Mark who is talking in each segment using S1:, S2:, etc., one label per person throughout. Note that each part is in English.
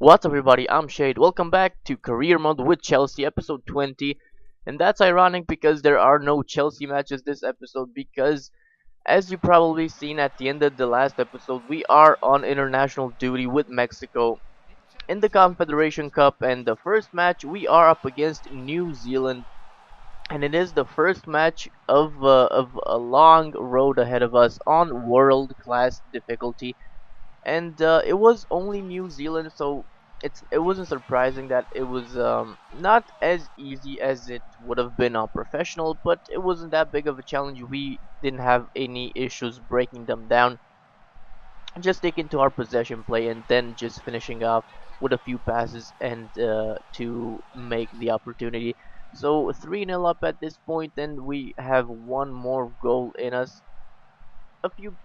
S1: What's up, everybody? I'm Shade. Welcome back to Career Mode with Chelsea, episode 20. And that's ironic because there are no Chelsea matches this episode because, as you probably seen at the end of the last episode, we are on international duty with Mexico in the Confederation Cup. And the first match, we are up against New Zealand. And it is the first match of a long road ahead of us on world class difficulty, and it was only New Zealand, so it wasn't surprising that it was not as easy as it would have been on professional, but it wasn't that big of a challenge. We didn't have any issues breaking them down, just sticking to our possession play and then just finishing off with a few passes and to make the opportunity. So 3-0 up at this point, and we have one more goal in us, a few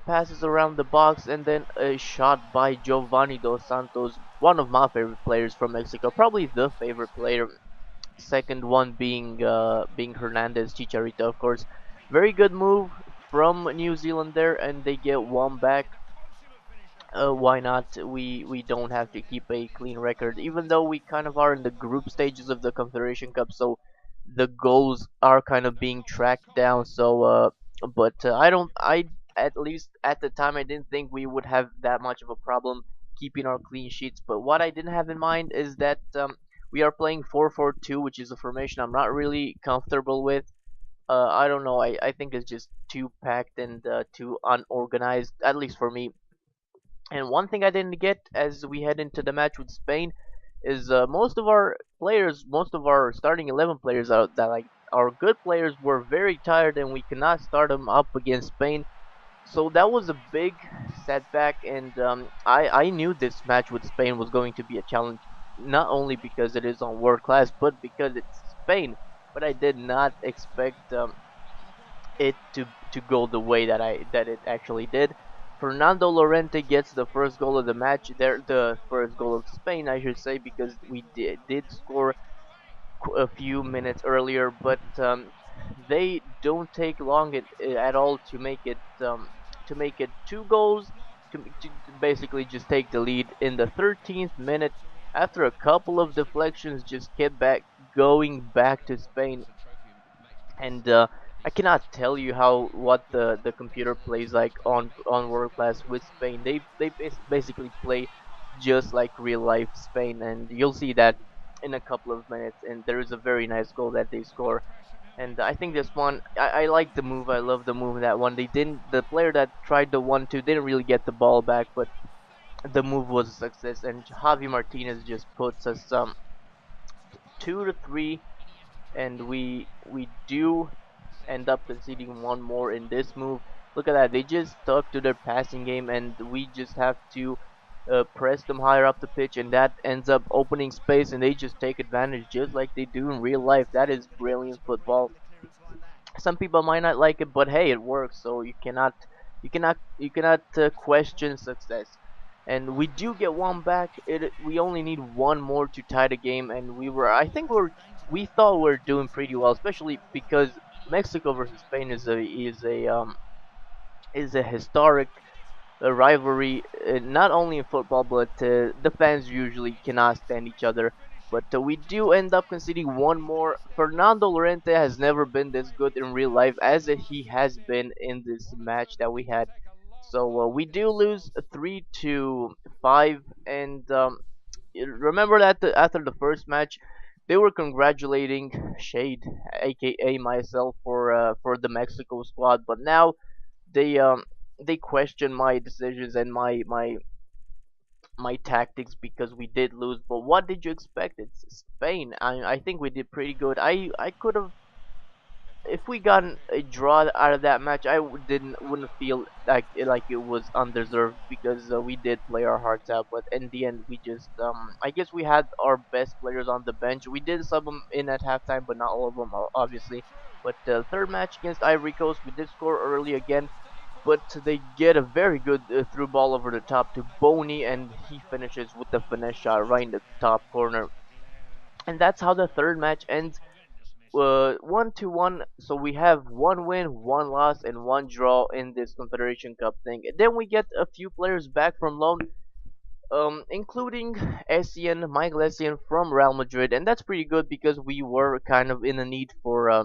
S1: passes around the box, and then a shot by Giovanni Dos Santos, one of my favorite players from Mexico, probably the favorite player. Second one being Hernandez Chicharito, of course. Very good move from New Zealand there, and they get one back. Why not? We don't have to keep a clean record, even though we kind of are in the group stages of the Confederation Cup, so the goals are kind of being tracked down. So, but I don't. I At least at the time I didn't think we would have that much of a problem keeping our clean sheets. But what I didn't have in mind is that we are playing 4-4-2, which is a formation I'm not really comfortable with. I don't know. I think it's just too packed and too unorganized, at least for me. And one thing I didn't get as we head into the match with Spain is most of our players, most of our starting 11 players that like our good players were very tired, and we cannot start them up against Spain. So that was a big setback, and I knew this match with Spain was going to be a challenge, not only because it is on world class, but because it's Spain. But I did not expect it to go the way that it actually did. Fernando Llorente gets the first goal of the match. There, the first goal of Spain, I should say, because we did score a few minutes earlier, but they don't take long at all to make it two goals, to basically just take the lead in the 13th minute after a couple of deflections. Just kept back going back to Spain, and I cannot tell you how what the computer plays like on world class with Spain. They basically play just like real life Spain, and you'll see that in a couple of minutes. And there is a very nice goal that they score. And I think this one, I like the move. I love the move in that one. They didn't. The player that tried the 1-2 didn't really get the ball back, but the move was a success. And Javi Martinez just puts us 2-3, and we do end up conceding one more in this move. Look at that. They just stuck to their passing game, and we just have to press them higher up the pitch, and that ends up opening space, and they just take advantage just like they do in real life. That is brilliant football. Some people might not like it, but hey, it works, so you cannot question success. And we do get one back. We only need one more to tie the game, and we thought we were doing pretty well, especially because Mexico versus Spain is a historic rivalry, not only in football, but the fans usually cannot stand each other. But we do end up conceding one more. Fernando Llorente has never been this good in real life as he has been in this match that we had. So we do lose 3-5, and remember that after the first match, they were congratulating Shade, aka myself, for the Mexico squad. But now they um they question my decisions and my tactics because we did lose. But what did you expect? It's Spain. I think we did pretty good. I could have, if we got a draw out of that match, wouldn't feel like it was undeserved because we did play our hearts out. But in the end, we just I guess we had our best players on the bench. We did sub them in at halftime, but not all of them, obviously. But the third match against Ivory Coast, we did score early again, but they get a very good through ball over the top to Boney, and he finishes with the finesse shot right in the top corner. And that's how the third match ends. 1-1. So we have one win, one loss, and one draw in this Confederation Cup thing. And then we get a few players back from loan. including Essien, Michael Essien from Real Madrid, and that's pretty good because we were kind of in a need for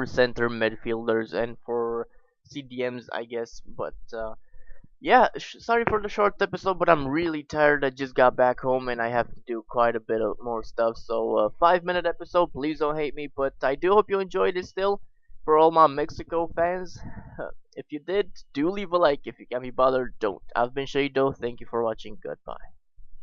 S1: center midfielders and for CDMs, I guess. But yeah, sorry for the short episode, but I'm really tired. I just got back home and I have to do quite a bit of more stuff. So 5 minute episode. Please don't hate me, but I do hope you enjoyed it still. For all my Mexico fans, if you did, do leave a like. If you can't be bothered, don't. I've been Shado. Thank you for watching. Goodbye.